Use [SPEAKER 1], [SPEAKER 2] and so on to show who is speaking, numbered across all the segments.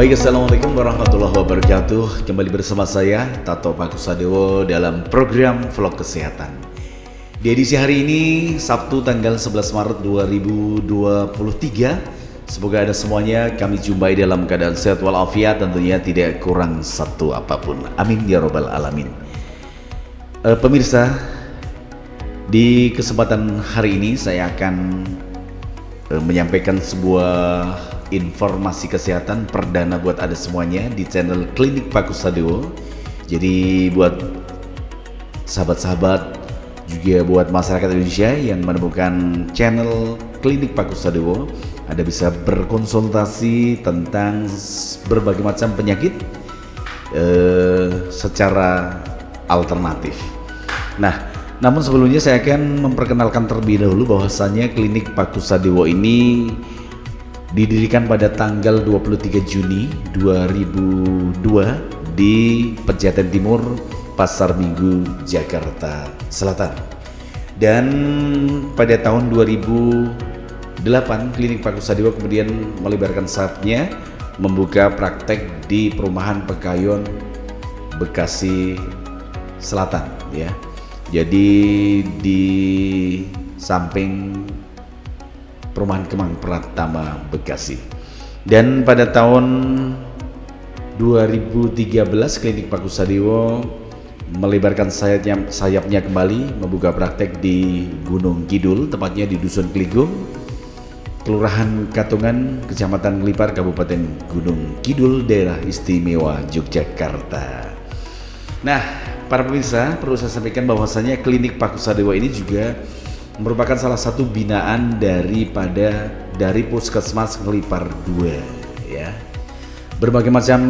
[SPEAKER 1] Baik, assalamualaikum warahmatullahi wabarakatuh. Kembali bersama saya Tato Pakusadewo dalam program Vlog Kesehatan. Di edisi hari ini Sabtu tanggal 11 Maret 2023. Semoga ada semuanya kami jumpai dalam keadaan sehat walafiat, tentunya tidak kurang satu apapun. Amin ya robbal alamin. Pemirsa, di kesempatan hari ini saya akan menyampaikan sebuah informasi kesehatan perdana buat Anda semuanya di channel Klinik Pakusadewo. Jadi buat sahabat-sahabat, juga buat masyarakat Indonesia yang menemukan channel Klinik Pakusadewo, Anda bisa berkonsultasi tentang berbagai macam penyakit secara alternatif. Nah, namun sebelumnya saya akan memperkenalkan terlebih dahulu bahwasannya Klinik Pakusadewo ini didirikan pada tanggal 23 Juni 2002 di Pejaten Timur, Pasar Minggu, Jakarta Selatan. Dan pada tahun 2008 Klinik Pakusadewo kemudian melebarkan sayapnya, membuka praktek di Perumahan Pekayon, Bekasi Selatan ya. Jadi di samping Perumahan Kemang Pratama, Bekasi. Dan pada tahun 2013 Klinik Pakusadewo melebarkan sayapnya kembali, membuka praktek di Gunung Kidul, tepatnya di Dusun Keligung, Kelurahan Katungan, Kecamatan Ngelipar, Kabupaten Gunung Kidul, Daerah Istimewa Yogyakarta. Nah, para pemirsa, perlu saya sampaikan bahwasanya Klinik Pakusadewo ini juga merupakan salah satu binaan dari Puskesmas Ngelipar 2 ya. Berbagai macam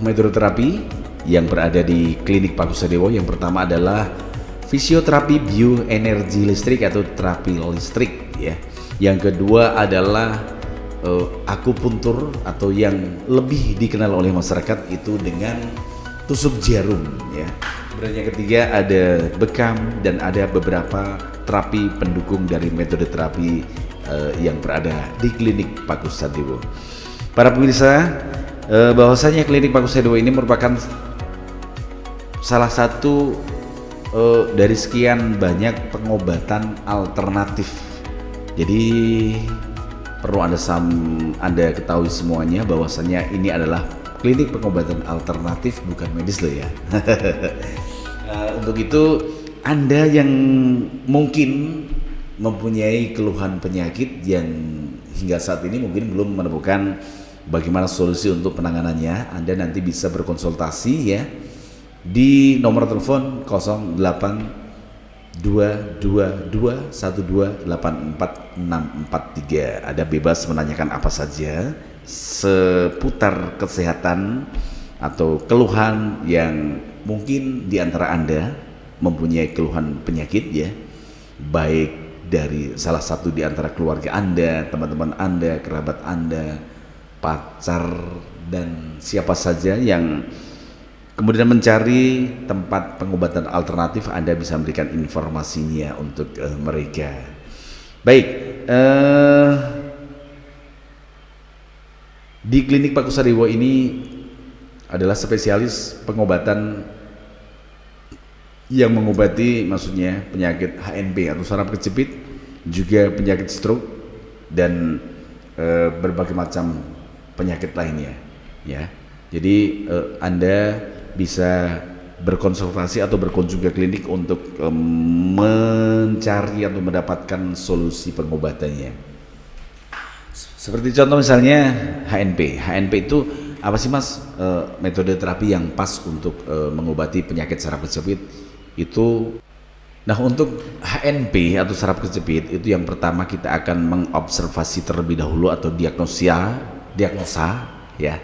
[SPEAKER 1] metode terapi yang berada di Klinik Pakusadewo. Yang pertama adalah fisioterapi bioenergi listrik atau terapi listrik ya. Yang kedua adalah akupuntur atau yang lebih dikenal oleh masyarakat itu dengan tusuk jarum ya. Kemudian yang ketiga ada bekam, dan ada beberapa terapi pendukung dari metode terapi yang berada di Klinik Pakusadewo. Para pemirsa, bahwasanya Klinik Pakusadewo ini merupakan salah satu dari sekian banyak pengobatan alternatif. Jadi perlu Anda ketahui semuanya bahwasanya ini adalah klinik pengobatan alternatif, bukan medis loh ya. Untuk itu Anda yang mungkin mempunyai keluhan penyakit yang hingga saat ini mungkin belum menemukan bagaimana solusi untuk penanganannya, Anda nanti bisa berkonsultasi ya di nomor telepon 082221284643. Anda bebas menanyakan apa saja seputar kesehatan atau keluhan yang mungkin di antara Anda mempunyai keluhan penyakit ya, baik dari salah satu di antara keluarga Anda, teman-teman Anda, kerabat Anda, pacar, dan siapa saja yang kemudian mencari tempat pengobatan alternatif, Anda bisa memberikan informasinya untuk mereka. Baik, di Klinik Pakusadewo ini adalah spesialis pengobatan yang mengobati maksudnya penyakit HNP atau saraf kejepit, juga penyakit stroke, dan berbagai macam penyakit lainnya ya. Jadi Anda bisa berkonsultasi atau berkunjung ke klinik untuk mencari atau mendapatkan solusi pengobatannya. Seperti contoh misalnya HNP itu apa sih mas? Metode terapi yang pas untuk mengobati penyakit saraf kejepit itu. Nah, untuk HNP atau saraf kejepit itu yang pertama kita akan mengobservasi terlebih dahulu atau diagnosa ya.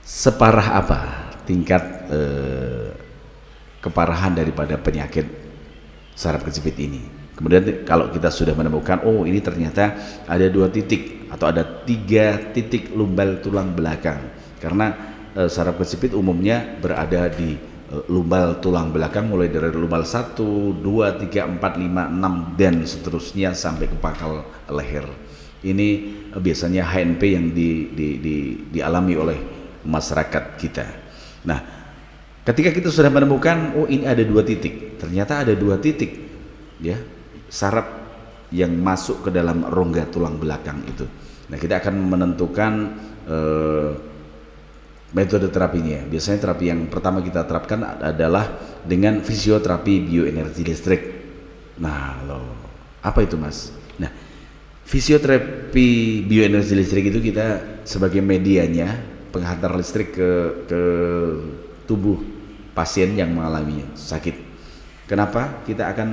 [SPEAKER 1] Separah apa tingkat keparahan daripada penyakit saraf kejepit ini. Kemudian kalau kita sudah menemukan, oh ini ternyata ada 2 titik atau ada 3 titik lumbal tulang belakang, karena saraf kejepit umumnya berada di lumbal tulang belakang, mulai dari lumbal 1, 2, 3, 4, 5, 6 dan seterusnya sampai ke pangkal leher. Ini biasanya HNP yang dialami oleh masyarakat kita. Nah, ketika kita sudah menemukan, oh ini ada 2 titik, ternyata ada 2 titik ya saraf yang masuk ke dalam rongga tulang belakang itu. Nah, kita akan menentukan metode terapinya. Biasanya terapi yang pertama kita terapkan adalah dengan fisioterapi bioenergi listrik. Nah, apa itu Mas? Nah, fisioterapi bioenergi listrik itu kita sebagai medianya penghantar listrik ke tubuh pasien yang mengalami sakit. Kenapa? Kita akan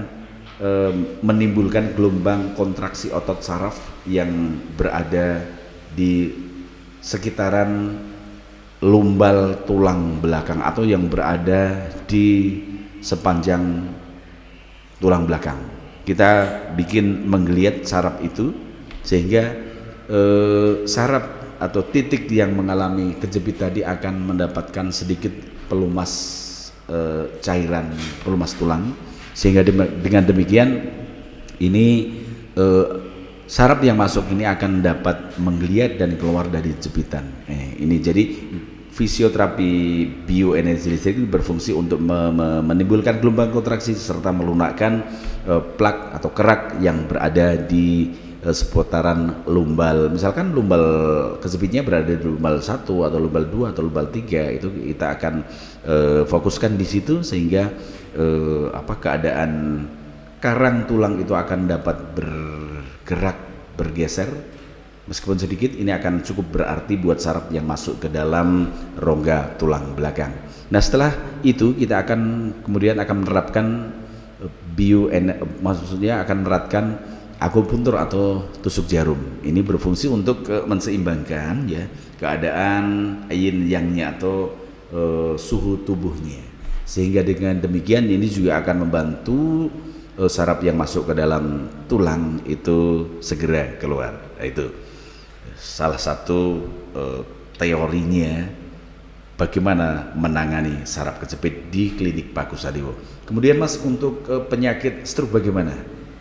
[SPEAKER 1] menimbulkan gelombang kontraksi otot saraf yang berada di sekitaran lumbal tulang belakang atau yang berada di sepanjang tulang belakang. Kita bikin menggeliat saraf itu sehingga saraf atau titik yang mengalami kejepit tadi akan mendapatkan sedikit pelumas cairan pelumas tulang, sehingga dengan demikian ini saraf yang masuk ini akan dapat menggeliat dan keluar dari jepitan. Ini jadi fisioterapi bioenergi listrik berfungsi untuk menimbulkan gelombang kontraksi serta melunakkan plak atau kerak yang berada di seputaran lumbal. Misalkan lumbal kejepitnya berada di lumbal 1 atau lumbal 2 atau lumbal 3, itu kita akan fokuskan di situ sehingga keadaan karang tulang itu akan dapat bergerak, bergeser meskipun sedikit. Ini akan cukup berarti buat saraf yang masuk ke dalam rongga tulang belakang. Nah, setelah itu kita akan kemudian menerapkan maksudnya akan menerapkan akupuntur atau tusuk jarum. Ini berfungsi untuk menseimbangkan ya keadaan yin yang-nya atau suhu tubuhnya, sehingga dengan demikian ini juga akan membantu saraf yang masuk ke dalam tulang itu segera keluar. Nah, itu salah satu teorinya bagaimana menangani saraf kejepit di klinik Pak Kusadiwo. Kemudian Mas, untuk penyakit stroke bagaimana?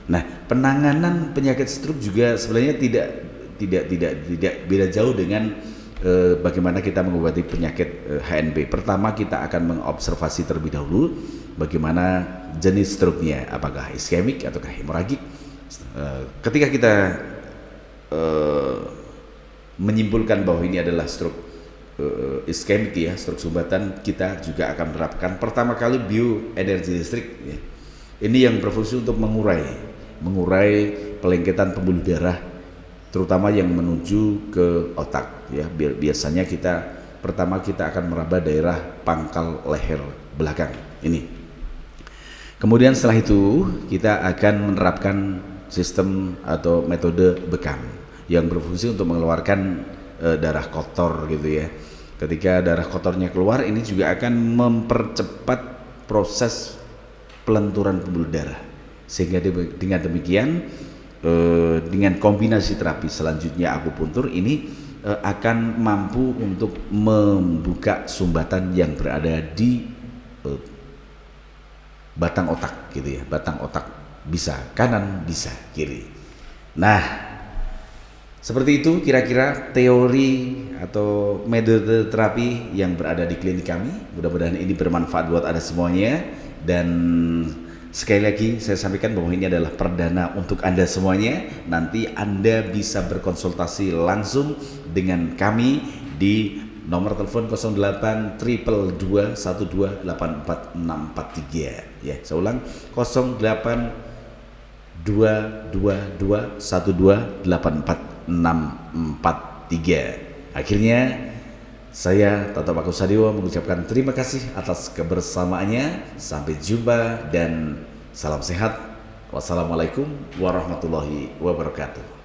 [SPEAKER 1] Nah, penanganan penyakit stroke juga sebenarnya tidak beda jauh dengan bagaimana kita mengobati penyakit HNP. Pertama, kita akan mengobservasi terlebih dahulu bagaimana jenis stroke-nya, apakah iskemik ataukah hemoragik. Ketika kita menyimpulkan bahwa ini adalah stroke iskemik ya, stroke sumbatan, kita juga akan menerapkan pertama kali bioenergi listrik ya. Ini yang berfungsi untuk mengurai pelengketan pembuluh darah terutama yang menuju ke otak ya. Biasanya pertama kita akan meraba daerah pangkal leher belakang ini. Kemudian setelah itu kita akan menerapkan sistem atau metode bekam yang berfungsi untuk mengeluarkan darah kotor gitu ya. Ketika darah kotornya keluar, ini juga akan mempercepat proses pelenturan pembuluh darah, sehingga dengan demikian dengan kombinasi terapi selanjutnya akupuntur ini akan mampu untuk membuka sumbatan yang berada di batang otak gitu ya. Batang otak bisa kanan, bisa kiri. Nah, seperti itu kira-kira teori atau metode terapi yang berada di klinik kami. Mudah-mudahan ini bermanfaat buat Anda semuanya. Dan sekali lagi saya sampaikan bahwa ini adalah perdana untuk Anda semuanya. Nanti Anda bisa berkonsultasi langsung dengan kami di nomor telepon 08 222 1284643 ya. Saya ulang 08 222 1284643. Akhirnya saya Toto Pak Kusadiwo mengucapkan terima kasih atas kebersamaannya. Sampai jumpa dan salam sehat. Wassalamualaikum warahmatullahi wabarakatuh.